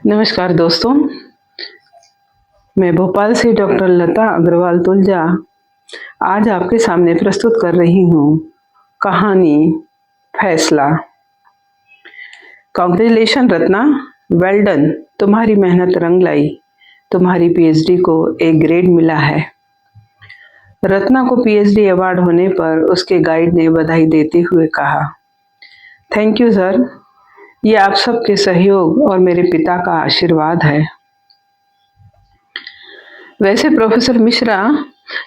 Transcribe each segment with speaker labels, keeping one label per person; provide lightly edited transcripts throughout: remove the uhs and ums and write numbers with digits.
Speaker 1: नमस्कार दोस्तों, मैं भोपाल से डॉक्टर लता अग्रवाल तुलजा आज आपके सामने प्रस्तुत कर रही हूँ कहानी फैसला। Congratulation Ratna, well done. तुम्हारी मेहनत रंग लाई। तुम्हारी पीएचडी को एक ग्रेड मिला है। रत्ना को पीएचडी अवार्ड होने पर उसके गाइड ने बधाई देते हुए कहा, थैंक यू सर, ये आप सबके सहयोग और मेरे पिता का आशीर्वाद है। वैसे प्रोफेसर मिश्रा,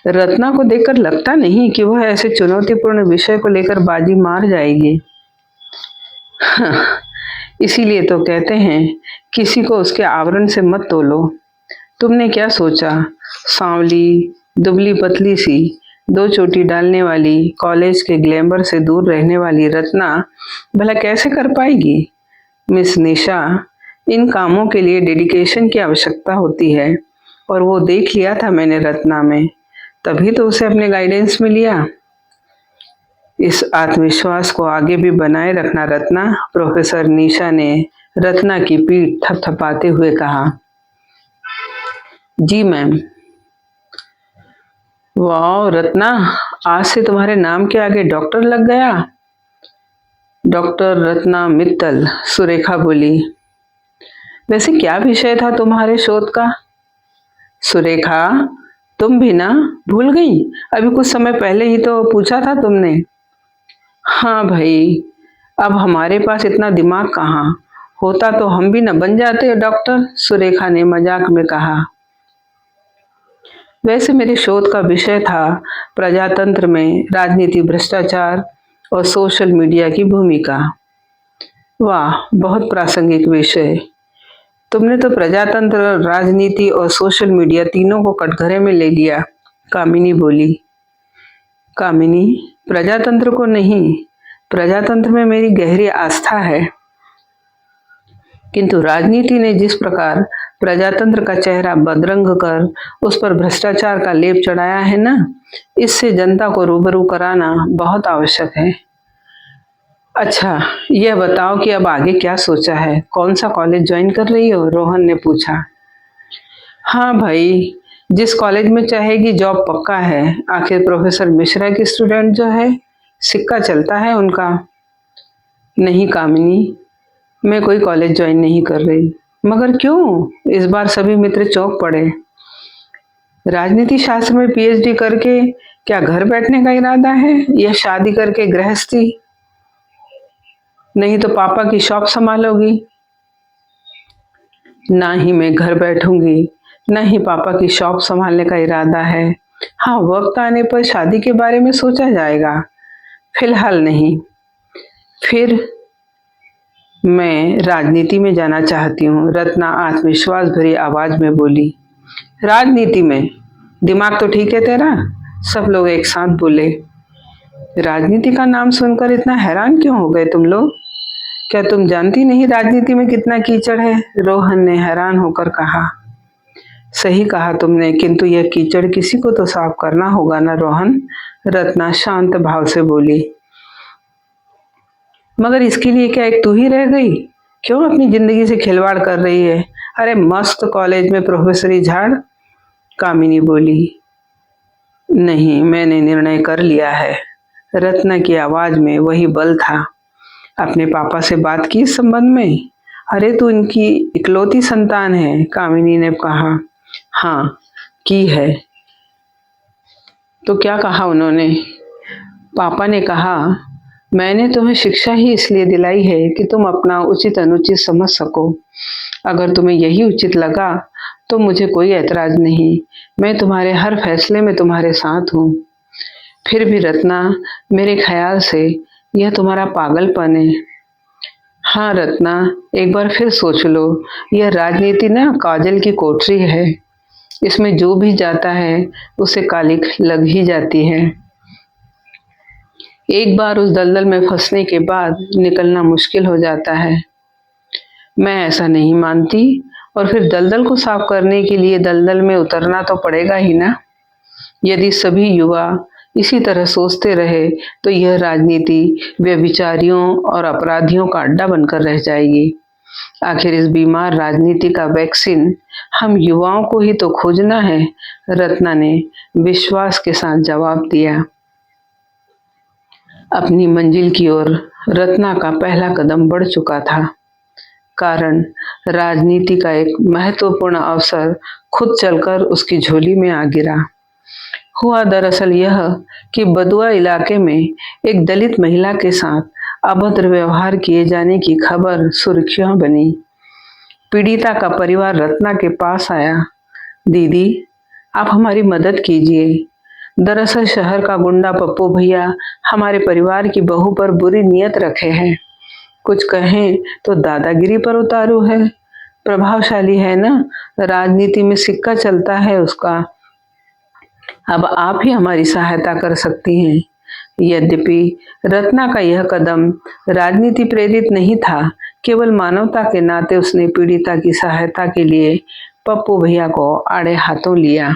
Speaker 1: रत्ना को देखकर लगता नहीं कि वह ऐसे चुनौतीपूर्ण विषय को लेकर बाजी मार जाएगी। इसीलिए तो कहते हैं किसी को उसके आवरण से मत तोलो। तुमने क्या सोचा, सांवली, दुबली पतली सी, दो चोटी डालने वाली, कॉलेज के ग्लैमर से दूर रहने वाली रत्ना भला कैसे कर पाएगी? मिस निशा, इन कामों के लिए डेडिकेशन की आवश्यकता होती है और वो देख लिया था मैंने रत्ना में, तभी तो उसे अपने गाइडेंस में लिया। इस आत्मविश्वास को आगे भी बनाए रखना रत्ना, प्रोफेसर निशा ने रत्ना की पीठ थपथपाते हुए कहा। जी मैम। वाह रत्ना, आज से तुम्हारे नाम के आगे डॉक्टर लग गया। डॉक्टर रत्ना मित्तल, सुरेखा बोली। वैसे क्या विषय था तुम्हारे शोध का? सुरेखा, तुम भी ना भूल गई? अभी कुछ समय पहले ही तो पूछा था तुमने। हाँ भाई, अब हमारे पास इतना दिमाग कहाँ, होता तो हम भी न बन जाते डॉक्टर, सुरेखा ने मजाक में कहा। वैसे मेरे शोध का विषय था प्रजातंत्र में राजनीति, भ्रष्टाचार और सोशल मीडिया की भूमिका। वाह, बहुत प्रासंगिक विषय। तुमने तो प्रजातंत्र, राजनीति और सोशल मीडिया तीनों को कटघरे में ले लिया, कामिनी बोली। कामिनी, प्रजातंत्र को नहीं, प्रजातंत्र में मेरी गहरी आस्था है, किंतु राजनीति ने जिस प्रकार प्रजातंत्र का चेहरा बदरंग कर उस पर भ्रष्टाचार का लेप चढ़ाया है ना, इससे जनता को रूबरू कराना बहुत आवश्यक है। अच्छा, यह बताओ कि अब आगे क्या सोचा है, कौन सा कॉलेज ज्वाइन कर रही हो? रोहन ने पूछा। हाँ भाई, जिस कॉलेज में चाहेगी जॉब पक्का है, आखिर प्रोफेसर मिश्रा की स्टूडेंट जो है, सिक्का चलता है उनका। नहीं कामिनी, मैं कोई कॉलेज ज्वाइन नहीं कर रही। मगर क्यों? इस बार सभी मित्र चौंक पड़े। राजनीति शास्त्र में पीएचडी करके क्या घर बैठने का इरादा है या शादी करके गृहस्थी? नहीं तो पापा की शॉप संभालोगी? ना ही मैं घर बैठूंगी, ना ही पापा की शॉप संभालने का इरादा है। हाँ, वक्त आने पर शादी के बारे में सोचा जाएगा, फिलहाल नहीं। फिर मैं राजनीति में जाना चाहती हूँ, रत्ना आत्मविश्वास भरी आवाज में बोली। राजनीति में? दिमाग तो ठीक है तेरा? सब लोग एक साथ बोले। राजनीति का नाम सुनकर इतना हैरान क्यों हो गए तुम लोग? क्या तुम जानती नहीं राजनीति में कितना कीचड़ है? रोहन ने हैरान होकर कहा। सही कहा तुमने, किंतु यह कीचड़ किसी को तो साफ करना होगा ना रोहन, रत्ना शांत भाव से बोली। मगर इसके लिए क्या एक तू ही रह गई? क्यों अपनी जिंदगी से खिलवाड़ कर रही है? अरे मस्त कॉलेज में प्रोफेसरी झाड़, कामिनी बोली। नहीं, मैंने निर्णय कर लिया है। रत्ना की आवाज में वही बल था। अपने पापा से बात की इस संबंध में? अरे तू इनकी इकलौती संतान है, कामिनी ने कहा। हाँ, की है। तो क्या कहा उन्होंने? पापा ने कहा, मैंने तुम्हें शिक्षा ही इसलिए दिलाई है कि तुम अपना उचित अनुचित समझ सको। अगर तुम्हें यही उचित लगा तो मुझे कोई ऐतराज नहीं, मैं तुम्हारे हर फैसले में तुम्हारे साथ हूँ। फिर भी रत्ना, मेरे ख्याल से यह तुम्हारा पागलपन है। हाँ रत्ना, एक बार फिर सोच लो, यह राजनीति ना काजल की कोठरी है, इसमें जो भी जाता है उसे कालिख लग ही जाती है। एक बार उस दलदल में फंसने के बाद निकलना मुश्किल हो जाता है। मैं ऐसा नहीं मानती, और फिर दलदल को साफ करने के लिए दलदल में उतरना तो पड़ेगा ही ना। यदि सभी युवा इसी तरह सोचते रहे तो यह राजनीति व्यभिचारियों और अपराधियों का अड्डा बनकर रह जाएगी। आखिर इस बीमार राजनीति का वैक्सीन हम युवाओं को ही तो खोजना है, रत्ना ने विश्वास के साथ जवाब दिया। अपनी मंजिल की ओर रत्ना का पहला कदम बढ़ चुका था, कारण राजनीति का एक महत्वपूर्ण अवसर खुद चलकर उसकी झोली में आ गिरा। हुआ दरअसल यह कि बदुआ इलाके में एक दलित महिला के साथ अभद्र व्यवहार किए जाने की खबर सुर्खियां बनी। पीड़िता का परिवार रत्ना के पास आया। दीदी, आप हमारी मदद कीजिए। दरअसल शहर का गुंडा पप्पू भैया हमारे परिवार की बहू पर बुरी नीयत रखे हैं। कुछ कहें तो दादागिरी पर उतारू है। प्रभावशाली है ना, राजनीति में सिक्का चलता है उसका। अब आप ही हमारी सहायता कर सकती हैं। यद्यपि रत्ना का यह कदम राजनीति प्रेरित नहीं था, केवल मानवता के नाते उसने पीड़िता की सहायता के लिए पप्पू भैया को आड़े हाथों लिया।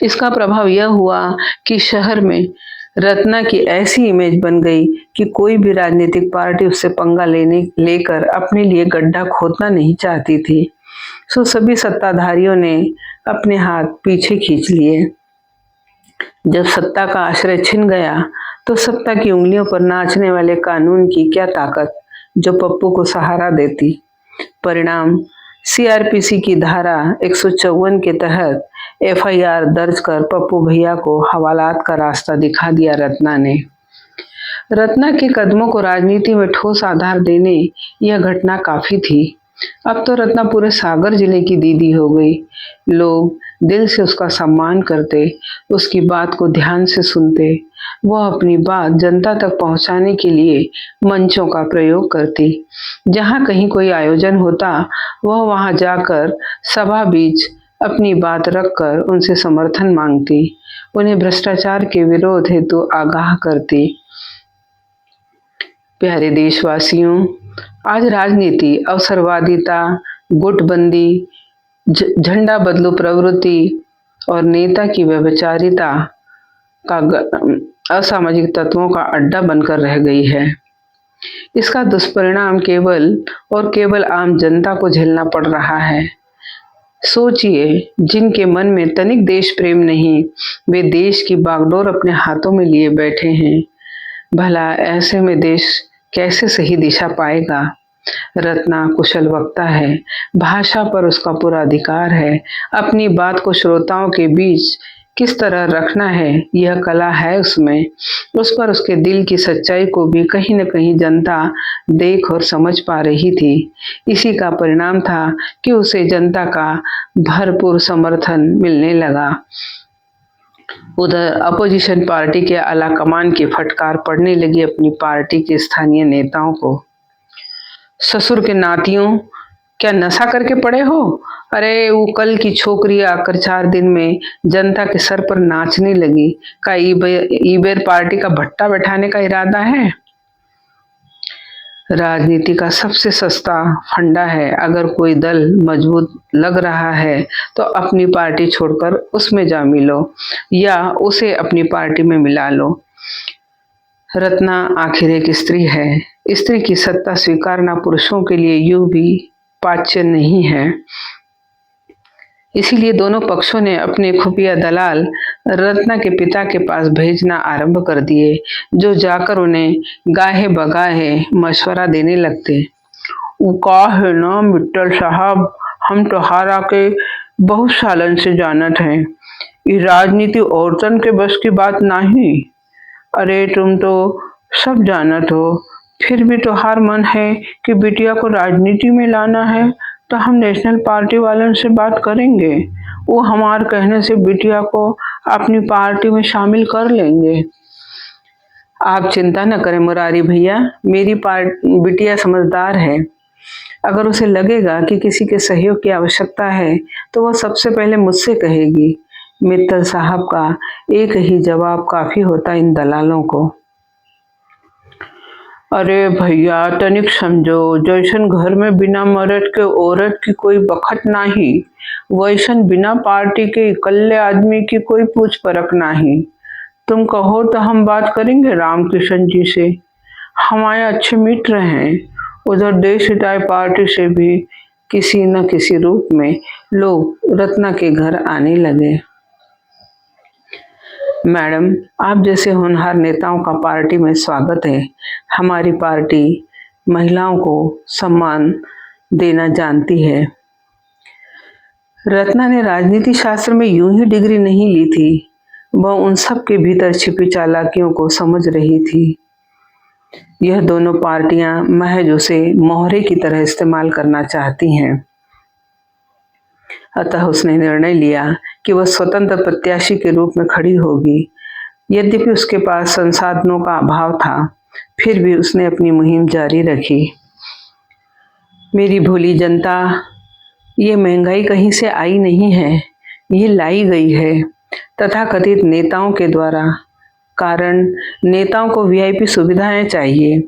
Speaker 1: इसका प्रभाव यह हुआ कि शहर में रत्ना की ऐसी इमेज बन गई कि कोई भी राजनीतिक पार्टी उससे पंगा लेकर अपने लिए गड्ढा खोदना नहीं चाहती थी। सो सभी सत्ताधारियों ने अपने हाथ पीछे खींच लिए। जब सत्ता का आश्रय छिन गया तो सत्ता की उंगलियों पर नाचने वाले कानून की क्या ताकत जो पप्पू को सहारा देती। परिणाम, सीआरपीसी की धारा 154 के तहत एफआईआर दर्ज कर पप्पू भैया को हवालात का रास्ता दिखा दिया रत्ना ने। रत्ना के कदमों को राजनीति में ठोस आधार देने यह घटना काफी थी। अब तो रत्ना पूरे सागर जिले की दीदी हो गई। लोग दिल से उसका सम्मान करते, उसकी बात को ध्यान से सुनते। वह अपनी बात जनता तक पहुंचाने के लिए मंचों का प्रयोग करती। जहां कहीं कोई आयोजन होता, वह वहां जाकर सभा बीच अपनी बात रखकर उनसे समर्थन मांगती, उन्हें भ्रष्टाचार के विरोध हेतु आगाह करती। प्यारे देशवासियों, आज राजनीति अवसरवादिता, गुटबंदी, झंडा बदलू प्रवृत्ति और नेता की व्यभिचारिता का असामाजिक तत्वों का अड्डा बनकर रह गई है। इसका दुष्परिणाम केवल और केवल आम जनता को झेलना पड़ रहा है। सोचिए, जिनके मन में तनिक देश प्रेम नहीं, वे देश की बागडोर अपने हाथों में लिए बैठे हैं। भला ऐसे में देश कैसे सही दिशा पाएगा। रत्ना कुशल वक्ता है, भाषा पर उसका पूरा अधिकार है। अपनी बात को श्रोताओं के बीच किस तरह रखना है, यह कला है उसमें। उस पर उसके दिल की सच्चाई को भी कहीं न कहीं जनता देख और समझ पा रही थी। इसी का परिणाम था कि उसे जनता का भरपूर समर्थन मिलने लगा। उधर अपोजिशन पार्टी के आला कमान की फटकार पड़ने लगी अपनी पार्टी के स्थानीय नेताओं को। ससुर के नातियों, क्या नशा करके पड़े हो? अरे वो कल की छोकरी आकर 4 दिन में जनता के सर पर नाचने लगी। का ईबेर पार्टी का भट्टा बैठाने का इरादा है? राजनीति का सबसे सस्ता फंडा है, अगर कोई दल मजबूत लग रहा है तो अपनी पार्टी छोड़कर उसमें जा मिलो या उसे अपनी पार्टी में मिला लो। रत्ना आखिर एक स्त्री है। स्त्री की सत्ता स्वीकारना पुरुषों के लिए यूं भी पाच्य नहीं है। इसीलिए दोनों पक्षों ने अपने खुफिया दलाल रत्ना के पिता के पास भेजना आरंभ कर दिए, जो जाकर उन्हें गाहे बगाहे मशवरा देने लगते। का है ना मित्तल साहब, हम तोहारा के बहुत सालन से जानत हैं। ये राजनीति औरतन के बस की बात नहीं। अरे तुम तो सब जानत हो, फिर भी तोहार मन है कि बिटिया को राजनीति में लाना है तो हम नेशनल पार्टी वालों से बात करेंगे। वो हमारे कहने से बिटिया को अपनी पार्टी में शामिल कर लेंगे। आप चिंता न करें मुरारी भैया, मेरी बिटिया समझदार है। अगर उसे लगेगा कि किसी के सहयोग की आवश्यकता है तो वह सबसे पहले मुझसे कहेगी। मित्तल साहब का एक ही जवाब काफी होता इन दलालों को। अरे भैया तनिक समझो, जैसन घर में बिना मर्द के औरत की कोई बखत नहीं, वैसन बिना पार्टी के इकल्ले आदमी की कोई पूछ परख नहीं। तुम कहो तो हम बात करेंगे रामकिशन जी से, हमारे अच्छे मित्र हैं उधर देशहिताय पार्टी से भी किसी न किसी रूप में लोग रत्ना के घर आने लगे। मैडम, आप जैसे होनहार नेताओं का पार्टी में स्वागत है। हमारी पार्टी महिलाओं को सम्मान देना जानती है। रत्ना ने राजनीति शास्त्र में यूं ही डिग्री नहीं ली थी, वह उन सब के भीतर छिपी चालाकियों को समझ रही थी। यह दोनों पार्टियां महज उसे मोहरे की तरह इस्तेमाल करना चाहती हैं। अतः उसने निर्णय लिया कि वह स्वतंत्र प्रत्याशी के रूप में खड़ी होगी। यद्यपि उसके पास संसाधनों का अभाव था, फिर भी उसने अपनी मुहिम जारी रखी। मेरी भोली जनता, ये महंगाई कहीं से आई नहीं है, ये लाई गई है तथाकथित नेताओं के द्वारा। कारण नेताओं को वीआईपी सुविधाएं चाहिए,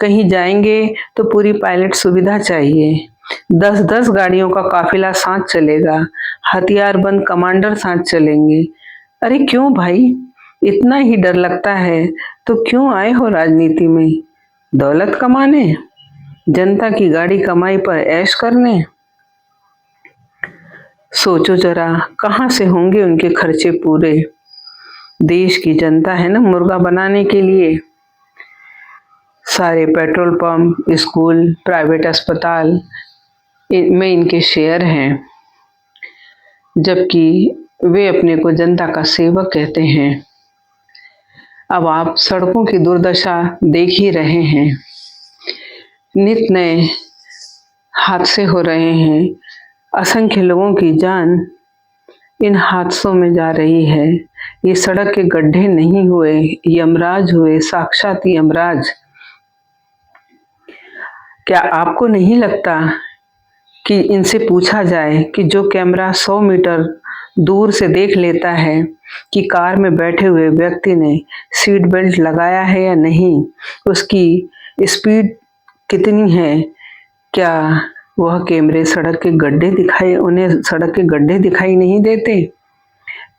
Speaker 1: कहीं जाएंगे तो पूरी पायलट सुविधा चाहिए, 10-10 गाड़ियों का काफिला साथ चलेगा, हथियारबंद कमांडर साथ चलेंगे। अरे क्यों भाई, इतना ही डर लगता है तो क्यों आए हो राजनीति में? दौलत कमाने, जनता की गाड़ी कमाई पर ऐश करने? सोचो जरा, कहाँ से होंगे उनके खर्चे पूरे? देश की जनता है ना मुर्गा बनाने के लिए। सारे पेट्रोल पंप, स्कूल, प्राइवेट अस्पताल में इनके शेयर हैं, जबकि वे अपने को जनता का सेवक कहते हैं। अब आप सड़कों की दुर्दशा देख ही रहे हैं। नित नए हादसे हो रहे हैं, असंख्य लोगों की जान इन हादसों में जा रही है। ये सड़क के गड्ढे नहीं हुए, यमराज हुए, साक्षात यमराज। क्या आपको नहीं लगता कि इनसे पूछा जाए कि जो कैमरा 100 मीटर दूर से देख लेता है कि कार में बैठे हुए व्यक्ति ने सीट बेल्ट लगाया है या नहीं, उसकी स्पीड कितनी है, क्या वह कैमरे उन्हें सड़क के गड्ढे दिखाई नहीं देते?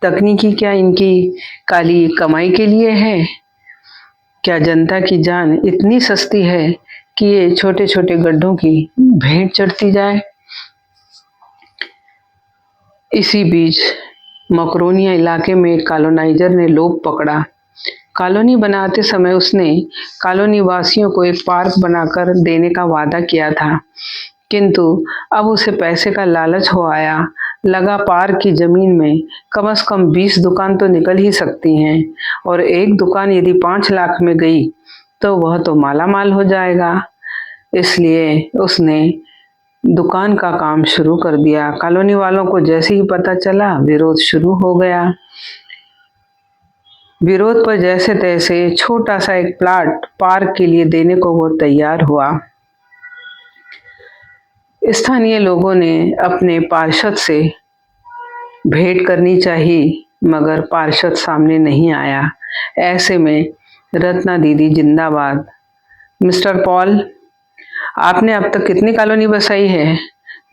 Speaker 1: तकनीकी क्या इनकी काली कमाई के लिए है? क्या जनता की जान इतनी सस्ती है कि ये छोटे छोटे गड्ढों की भेंट चढ़ती जाए? इसी बीच मकरोनिया इलाके में एक कॉलोनाइजर ने लोभ पकड़ा। कॉलोनी बनाते समय उसने कॉलोनी वासियों को एक पार्क बनाकर देने का वादा किया था, किंतु अब उसे पैसे का लालच हो आया। लगा पार्क की जमीन में कम से कम 20 दुकान तो निकल ही सकती हैं, और एक दुकान यदि 5 लाख में गई तो वह तो माला माल हो जाएगा। इसलिए उसने दुकान का काम शुरू कर दिया। कॉलोनी वालों को जैसे ही पता चला, विरोध शुरू हो गया। विरोध पर जैसे तैसे छोटा सा एक प्लाट पार्क के लिए देने को वो तैयार हुआ। स्थानीय लोगों ने अपने पार्षद से भेंट करनी चाहिए, मगर पार्षद सामने नहीं आया। ऐसे में रत्ना दीदी जिंदाबाद। मिस्टर पॉल, आपने अब तक कितनी कॉलोनी बसाई है?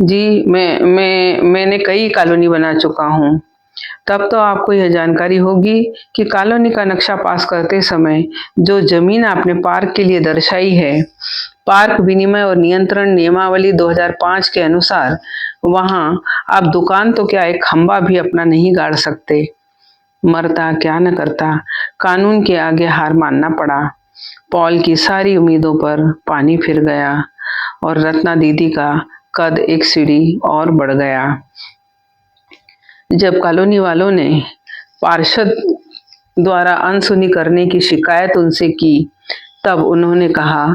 Speaker 1: जी, मैंने कई कॉलोनी बना चुका हूँ। तब तो आपको यह जानकारी होगी कि कॉलोनी का नक्शा पास करते समय जो जमीन आपने पार्क के लिए दर्शाई है, पार्क विनिमय और नियंत्रण नियमावली 2005 के अनुसार वहां आप दुकान तो क्या, एक खंबा भी अपना नहीं गाड़ सकते। मरता क्या न करता, कानून के आगे हार मानना पड़ा। पॉल की सारी उम्मीदों पर पानी फिर गया और रत्ना दीदी का कद एक सीढ़ी और बढ़ गया। जब कॉलोनी वालों ने पार्षद द्वारा अनसुनी करने की शिकायत उनसे की, तब उन्होंने कहा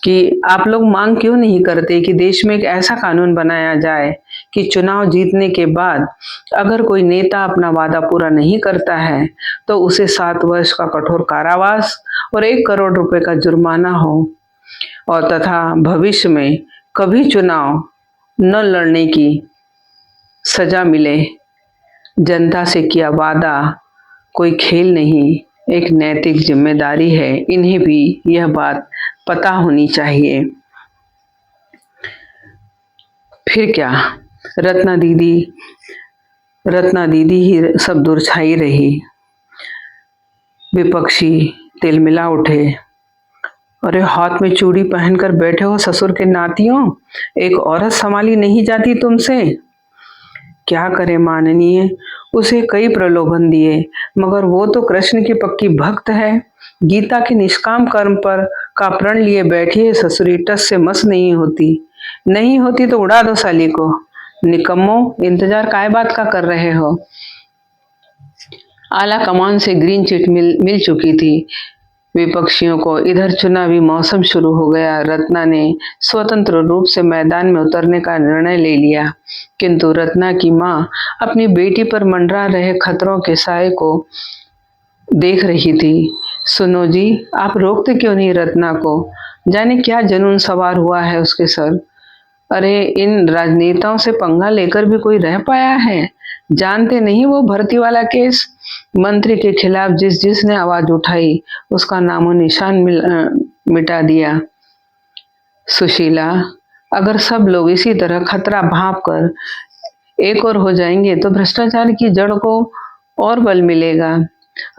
Speaker 1: कि आप लोग मांग क्यों नहीं करते कि देश में एक ऐसा कानून बनाया जाए कि चुनाव जीतने के बाद अगर कोई नेता अपना वादा पूरा नहीं करता है तो उसे 7 वर्ष का कठोर कारावास और 1 करोड़ रुपए का जुर्माना हो, और तथा भविष्य में कभी चुनाव न लड़ने की सजा मिले। जनता से किया वादा कोई खेल नहीं, एक नैतिक जिम्मेदारी है। इन्हें भी यह बात पता होनी चाहिए। फिर क्या, रत्ना दीदी ही सब दुर्छाई रही। विपक्षी तिलमिला उठे अरे हाथ में चूड़ी पहनकर बैठे हो ससुर के नातियों, एक औरत संभाली नहीं जाती तुमसे। क्या करे माननीय, उसे कई प्रलोभन दिए मगर वो तो कृष्ण की पक्की भक्त है। गीता के निष्काम कर्म पर का प्रण लिए बैठी है ससुरी, टस से मस नहीं होती। नहीं होती तो उड़ा दो साली को। निकम्मो, इंतजार काय बात का कर रहे हो। आला कमान से ग्रीन चिट मिल चुकी थी विपक्षियों को। इधर चुनावी मौसम शुरू हो गया। रत्ना ने स्वतंत्र रूप से मैदान में उतरने का निर्णय ले लिया, किंतु रत्ना की मां अपनी बेटी पर मंडरा रहे खतरों के साए को देख रही थी। सुनो जी, आप रोकते क्यों नहीं रत्ना को? जाने क्या जुनून सवार हुआ है उसके सर। अरे इन राजनेताओं से पंगा लेकर भी कोई रह पाया है? जानते नहीं वो भर्ती वाला केस? मंत्री के खिलाफ जिसने आवाज उठाई उसका नामो निशान मिटा दिया। सुशीला, अगर सब लोग इसी तरह खतरा भांप कर एक और हो जाएंगे तो भ्रष्टाचार की जड़ को और बल मिलेगा।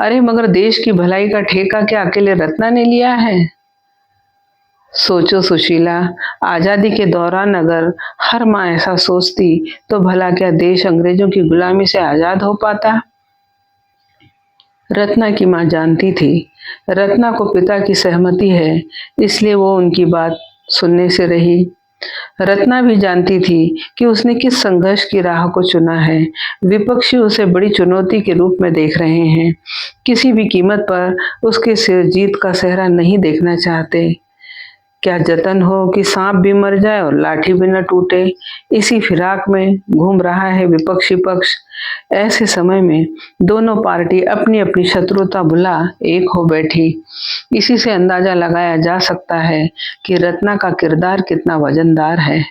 Speaker 1: अरे मगर देश की भलाई का ठेका क्या अकेले रत्ना ने लिया है? सोचो सुशीला, आजादी के दौरान अगर हर माँ ऐसा सोचती तो भला क्या देश अंग्रेजों की गुलामी से आजाद हो पाता? रत्ना की माँ जानती थी रत्ना को पिता की सहमति है, इसलिए वो उनकी बात सुनने से रही। रत्ना भी जानती थी कि उसने किस संघर्ष की राह को चुना है। विपक्षी उसे बड़ी चुनौती के रूप में देख रहे हैं। किसी भी कीमत पर उसके सिर जीत का सेहरा नहीं देखना चाहते। क्या जतन हो कि सांप भी मर जाए और लाठी भी न टूटे, इसी फिराक में घूम रहा है विपक्षी पक्ष। ऐसे समय में दोनों पार्टी अपनी अपनी शत्रुता भुला एक हो बैठी। इसी से अंदाजा लगाया जा सकता है कि रत्ना का किरदार कितना वजनदार है।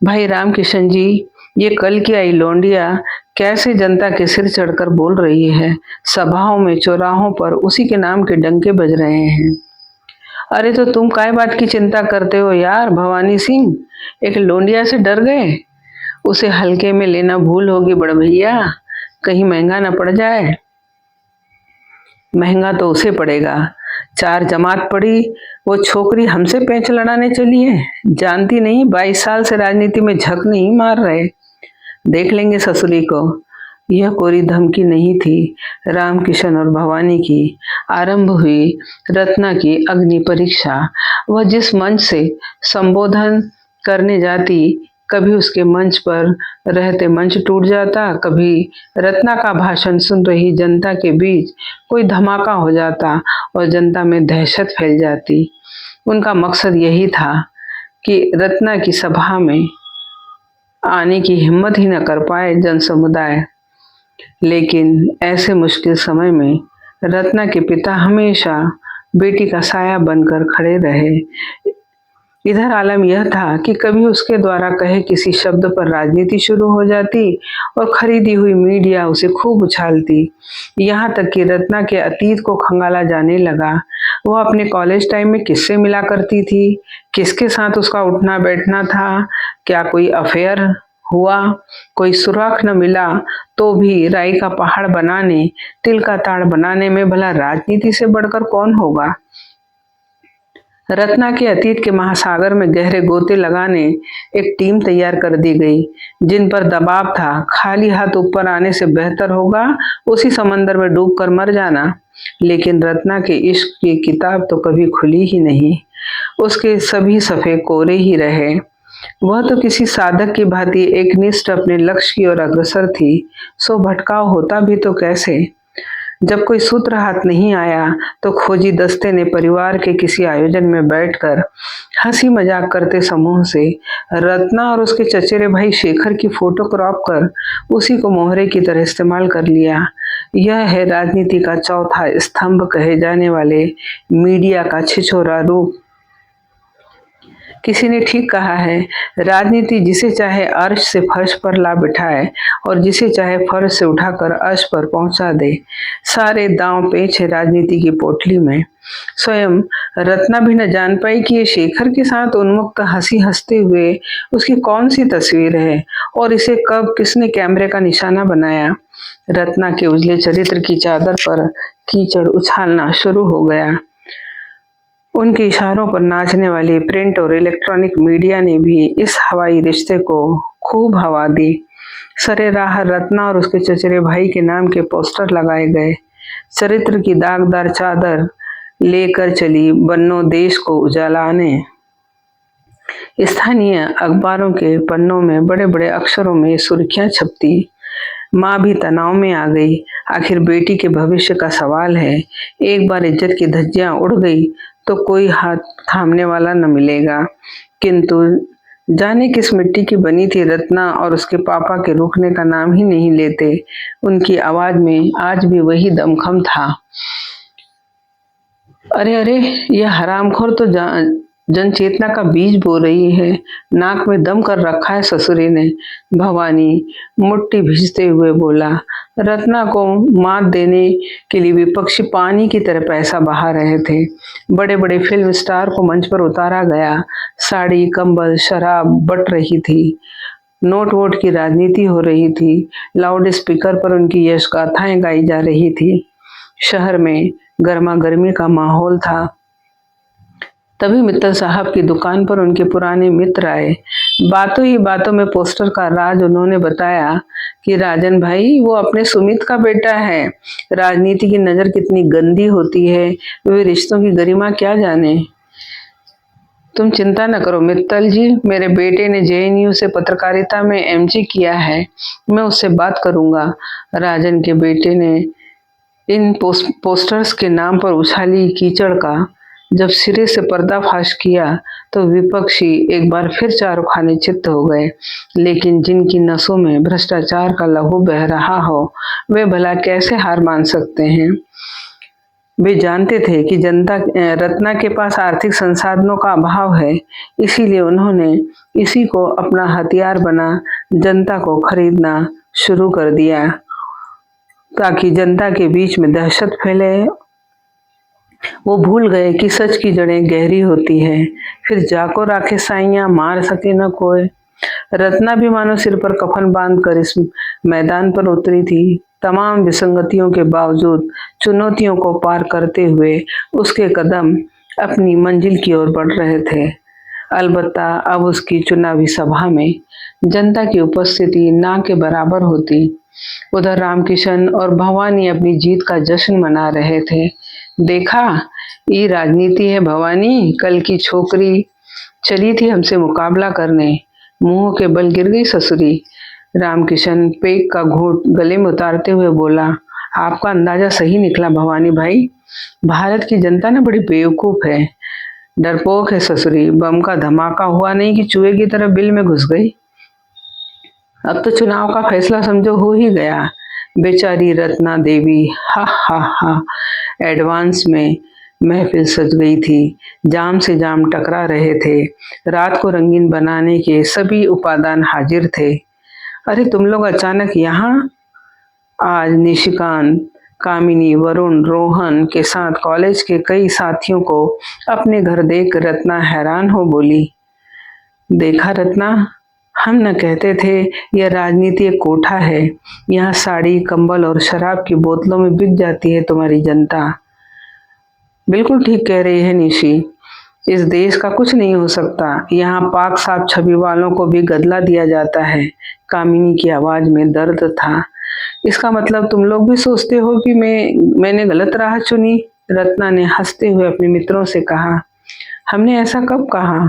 Speaker 1: भाई रामकिशन जी, ये कल की आई लौंडिया कैसे जनता के सिर चढ़कर बोल रही है। सभाओं में चौराहों पर उसी के नाम के डंके बज रहे हैं। अरे तो तुम काय बात की चिंता करते हो यार भवानी सिंह, एक लोंडिया से डर गए? उसे हल्के में लेना भूल होगी बड़ भैया, कहीं महंगा न पड़ जाए। महंगा तो उसे पड़ेगा, 4 जमात पड़ी वो छोकरी हमसे पैंच लड़ाने चली है। जानती नहीं 22 साल से राजनीति में झक नहीं मार रहे। देख लेंगे ससुरी को। यह कोई धमकी नहीं थी। रामकिशन और भवानी की आरंभ हुई रत्ना की अग्नि परीक्षा। वह जिस मंच से संबोधन करने जाती, कभी उसके मंच पर रहते मंच टूट जाता, कभी रत्ना का भाषण सुन रही जनता के बीच कोई धमाका हो जाता और जनता में दहशत फैल जाती। उनका मकसद यही था कि रत्ना की सभा में आने की हिम्मत ही न कर पाए जन समुदाय। लेकिन ऐसे मुश्किल समय में रत्ना के पिता हमेशा बेटी का साया बनकर खड़े रहे। इधर आलम यह था कि कभी उसके द्वारा कहे किसी शब्द पर राजनीति शुरू हो जाती और खरीदी हुई मीडिया उसे खूब उछालती। यहाँ तक कि रत्ना के अतीत को खंगाला जाने लगा। वह अपने कॉलेज टाइम में किससे मिला करती थी, किसके साथ उसका उठना बैठना था, क्या कोई अफेयर हुआ, कोई सुराग न मिला तो भी राई का पहाड़ बनाने, तिल का ताड़ बनाने में भला राजनीति से बढ़कर कौन होगा। रत्ना के अतीत के महासागर में गहरे गोते लगाने एक टीम तैयार कर दी गई, जिन पर दबाव था खाली हाथ ऊपर आने से बेहतर होगा उसी समंदर में डूबकर मर जाना। लेकिन रत्ना के इश्क की किताब तो कभी खुली ही नहीं। उसके सभी सफ़े कोरे ही रहे। वह तो किसी साधक की भांति एकनिष्ठ अपने लक्ष्य की ओर अग्रसर थी। सो भटकाव होता भी तो कैसे। जब कोई सूत्र हाथ नहीं आया तो खोजी दस्ते ने परिवार के किसी आयोजन में बैठकर हंसी मजाक करते समूह से रत्ना और उसके चचेरे भाई शेखर की फोटो क्रॉप कर उसी को मोहरे की तरह इस्तेमाल कर लिया। यह है राजनीति का चौथा स्तंभ कहे जाने वाले मीडिया का छिछोरा रूप। किसी ने ठीक कहा है, राजनीति जिसे चाहे अर्श से फर्श पर ला बिठाए और जिसे चाहे फर्श से उठाकर अर्श पर पहुंचा दे। सारे दांव पेच है राजनीति की पोटली में। स्वयं रत्ना भी न जान पाई कि ये शेखर के साथ उन्मुक्त हंसी हंसते हुए उसकी कौन सी तस्वीर है और इसे कब किसने कैमरे का निशाना बनाया। रत्ना के उजले चरित्र की चादर पर कीचड़ उछालना शुरू हो गया। उनके इशारों पर नाचने वाली प्रिंट और इलेक्ट्रॉनिक मीडिया ने भी इस हवाई रिश्ते को खूब हवा दी। सरेराह रत्ना और उसके चचेरे भाई के नाम के पोस्टर लगाए गए। चरित्र की दागदार चादर लेकर चली बन्नो देश को उजालाने। स्थानीय अखबारों के पन्नों में बड़े बड़े अक्षरों में सुर्खियां छपती। माँ भी तनाव में आ गई। आखिर बेटी के भविष्य का सवाल है। एक बार इज्जत की धज्जियां उड़ गई तो कोई हाथ थामने वाला न मिलेगा। किंतु जाने किस मिट्टी की बनी थी रत्ना और उसके पापा के रुकने का नाम ही नहीं लेते। उनकी आवाज में आज भी वही दमखम था। अरे अरे, यह हरामखोर तो जनचेतना का बीज बो रही है। नाक में दम कर रखा है ससुरी ने। भवानी मुट्ठी भिजते हुए बोला। रत्ना को मात देने के लिए विपक्षी पानी की तरह पैसा बहा रहे थे। बड़े बड़े फिल्म स्टार को मंच पर उतारा गया। साड़ी, कंबल, शराब बट रही थी। नोट वोट की राजनीति हो रही थी। लाउड स्पीकर पर उनकी यश गाथाएं गाई जा रही थी। शहर में गर्मा गर्मी का माहौल था। तभी मित्तल साहब की दुकान पर उनके पुराने मित्र आए। बातों ही बातों में पोस्टर का राज उन्होंने बताया कि राजन भाई वो अपने सुमित का बेटा है। राजनीति की नजर कितनी गंदी होती है, वे रिश्तों की गरिमा क्या जाने। तुम चिंता न करो मित्तल जी, मेरे बेटे ने जेएनयू से पत्रकारिता में एमजी किया है, मैं उससे बात करूंगा। राजन के बेटे ने इन पोस्टर्स के नाम पर उछाली कीचड़ का जब सिरे से पर्दाफाश किया तो विपक्षी एक बार फिर चारों खाने चित्त हो गए। लेकिन जिनकी नसों में भ्रष्टाचार का लहू बह रहा हो वे भला कैसे हार मान सकते हैं। वे जानते थे कि रत्ना के पास आर्थिक संसाधनों का अभाव है, इसीलिए उन्होंने इसी को अपना हथियार बना जनता को खरीदना शुरू कर दिया ताकि जनता के बीच में दहशत फैले। वो भूल गए कि सच की जड़ें गहरी होती है। फिर जाको राखे साइयां, मार सके न कोई। रत्ना भी मानो सिर पर कफन बांधकर इस मैदान पर उतरी थी। तमाम विसंगतियों के बावजूद चुनौतियों को पार करते हुए उसके कदम अपनी मंजिल की ओर बढ़ रहे थे। अलबत्ता अब उसकी चुनावी सभा में जनता की उपस्थिति ना के बराबर होती। उधर रामकिशन और भवानी अपनी जीत का जश्न मना रहे थे। देखा, ये राजनीति है भवानी। कल की छोकरी चली थी हमसे मुकाबला करने, मुंह के बल गिर गई ससुरी। रामकिशन पेक का घूंट गले में उतारते हुए बोला। आपका अंदाजा सही निकला भवानी भाई। भारत की जनता ना बड़ी बेवकूफ है, डरपोक है ससुरी। बम का धमाका हुआ नहीं कि चूहे की तरह बिल में घुस गई। अब तो चुनाव का फैसला समझो हो ही गया। बेचारी रत्ना देवी, हा हा हा। एडवांस में महफिल सज गई थी। जाम से जाम टकरा रहे थे। रात को रंगीन बनाने के सभी उपादान हाजिर थे। अरे तुम लोग अचानक यहाँ? आज निशिकांत, कामिनी, वरुण, रोहन के साथ कॉलेज के कई साथियों को अपने घर देख रत्ना हैरान हो बोली। देखा रत्ना, हम न कहते थे यह राजनीति एक कोठा है। यहाँ साड़ी, कंबल और शराब की बोतलों में बिक जाती है तुम्हारी जनता। बिल्कुल ठीक कह रही है निशी। इस देश का कुछ नहीं हो सकता। यहाँ पाक साफ छवि वालों को भी गदला दिया जाता है। कामिनी की आवाज में दर्द था। इसका मतलब तुम लोग भी सोचते हो कि मैंने गलत राह चुनी? रत्ना ने हंसते हुए अपने मित्रों से कहा। हमने ऐसा कब कहा?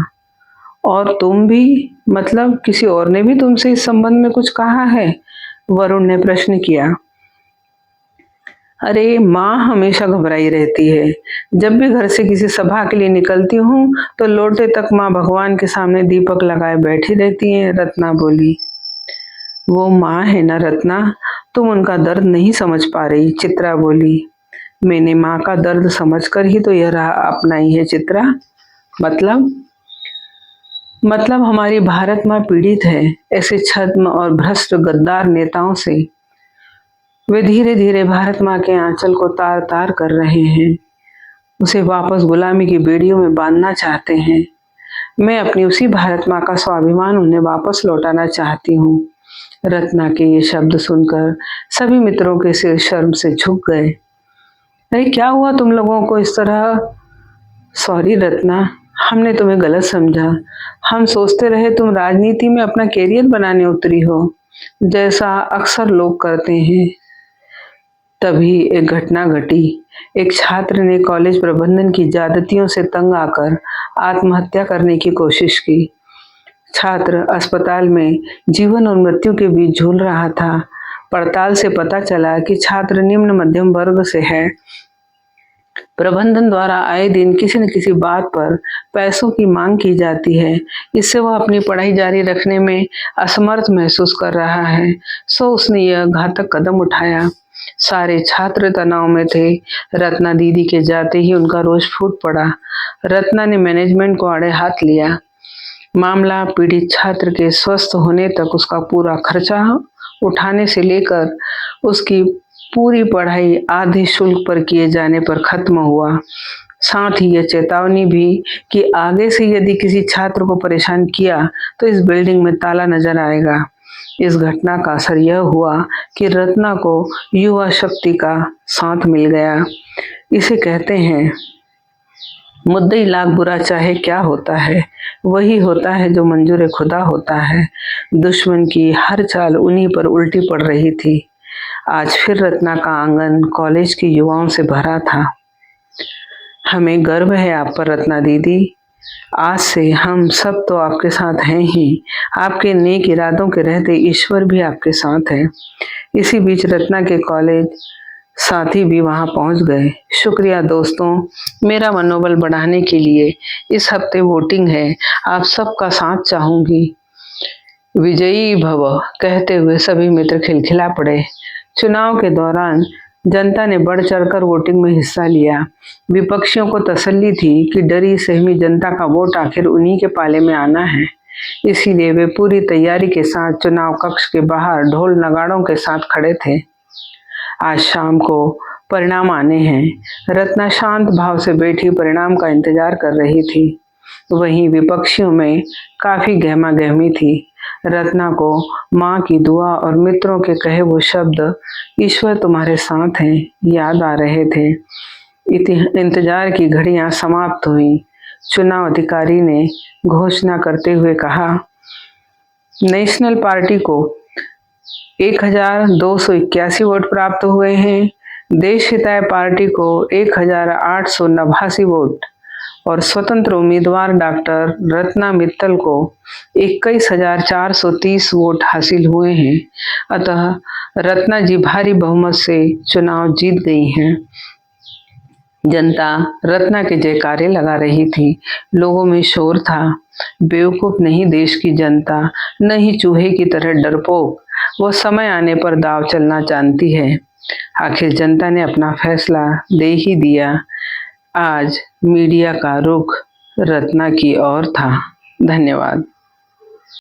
Speaker 1: और तुम भी? मतलब किसी और ने भी तुमसे इस संबंध में कुछ कहा है? वरुण ने प्रश्न किया। अरे माँ हमेशा घबराई रहती है। जब भी घर से किसी सभा के लिए निकलती हूँ तो लौटते तक माँ भगवान के सामने दीपक लगाए बैठी रहती है, रत्ना बोली। वो माँ है ना रत्ना, तुम उनका दर्द नहीं समझ पा रही, चित्रा बोली। मैंने माँ का दर्द समझकर ही तो यह राह अपनाई है चित्रा। मतलब हमारी भारत माँ पीड़ित है ऐसे छद्म और भ्रष्ट गद्दार नेताओं से। वे धीरे धीरे भारत माँ के आंचल को तार तार कर रहे हैं, उसे वापस गुलामी की बेड़ियों में बांधना चाहते हैं। मैं अपनी उसी भारत माँ का स्वाभिमान उन्हें वापस लौटाना चाहती हूँ। रत्ना के ये शब्द सुनकर सभी मित्रों के सिर शर्म से झुक गए। अरे क्या हुआ तुम लोगों को इस तरह सॉरी रत्ना, हमने तुम्हें गलत समझा। हम सोचते रहे तुम राजनीति में अपना कैरियर बनाने उतरी हो, जैसा अक्सर लोग करते हैं। तभी एक घटना घटी। एक छात्र ने कॉलेज प्रबंधन की ज्यादतियों से तंग आकर आत्महत्या करने की कोशिश की। छात्र अस्पताल में जीवन और मृत्यु के बीच झूल रहा था। पड़ताल से पता चला कि छात्र निम्न मध्यम वर्ग से है। प्रबंधन द्वारा आए दिन किसी न किसी बात पर पैसों की मांग की जाती है। इससे वह अपनी पढ़ाई जारी रखने में असमर्थ महसूस कर रहा है। सो उसने यह घातक कदम उठाया। सारे छात्र तनाव में थे। रत्ना दीदी के जाते ही उनका रोष फूट पड़ा। रत्ना ने मैनेजमेंट को आड़े हाथ लिया। मामला पीड़ित छात्र के स्वस्थ होने तक उसका पूरा खर्चा उठाने से लेकर उसकी पूरी पढ़ाई आधे शुल्क पर किए जाने पर खत्म हुआ। साथ ही यह चेतावनी भी कि आगे से यदि किसी छात्र को परेशान किया तो इस बिल्डिंग में ताला नजर आएगा। इस घटना का असर यह हुआ कि रत्ना को युवा शक्ति का साथ मिल गया। इसे कहते हैं, मुद्दई लाख बुरा चाहे क्या होता है, वही होता है जो मंजूर खुदा होता है। दुश्मन की हर चाल उन्हीं पर उल्टी पड़ रही थी। आज फिर रत्ना का आंगन कॉलेज के युवाओं से भरा था। हमें गर्व है आप पर रत्ना दीदी। आज से हम सब तो आपके साथ हैं ही। आपके नेक इरादों के रहते ईश्वर भी आपके साथ है। इसी बीच रत्ना के कॉलेज साथी भी वहां पहुंच गए। शुक्रिया दोस्तों, मेरा मनोबल बढ़ाने के लिए इस हफ्ते वोटिंग है। आप सबका साथ चाहूंगी। विजयी भव कहते हुए सभी मित्र खिलखिला पड़े। चुनाव के दौरान जनता ने बढ़ चढ़कर वोटिंग में हिस्सा लिया। विपक्षियों को तसल्ली थी कि डरी सहमी जनता का वोट आखिर उन्हीं के पाले में आना है। इसीलिए वे पूरी तैयारी के साथ चुनाव कक्ष के बाहर ढोल नगाड़ों के साथ खड़े थे। आज शाम को परिणाम आने हैं। रत्ना शांत भाव से बैठी परिणाम का इंतजार कर रही थी। वहीं विपक्षियों में काफी गहमा गहमी थी। रत्ना को माँ की दुआ और मित्रों के कहे वो शब्द, ईश्वर तुम्हारे साथ हैं, याद आ रहे थे। इंतजार की घड़ियां समाप्त हुई। चुनाव अधिकारी ने घोषणा करते हुए कहा, नेशनल पार्टी को 1281 वोट प्राप्त हुए हैं। देश हिताय पार्टी को 1889 वोट और स्वतंत्र उम्मीदवार डॉक्टर रत्ना मित्तल को 21,430 वोट हासिल हुए हैं। अतः रत्ना जी भारी बहुमत से चुनाव जीत गई हैं। जनता रत्ना के जयकारे लगा रही थी। लोगों में शोर था, बेवकूफ नहीं देश की जनता, न ही चूहे की तरह डरपोक। वो समय आने पर दाव चलना जानती है। आखिर जनता ने अपना फैसला दे ही दिया। आज मीडिया का रुख रत्ना की ओर था। धन्यवाद।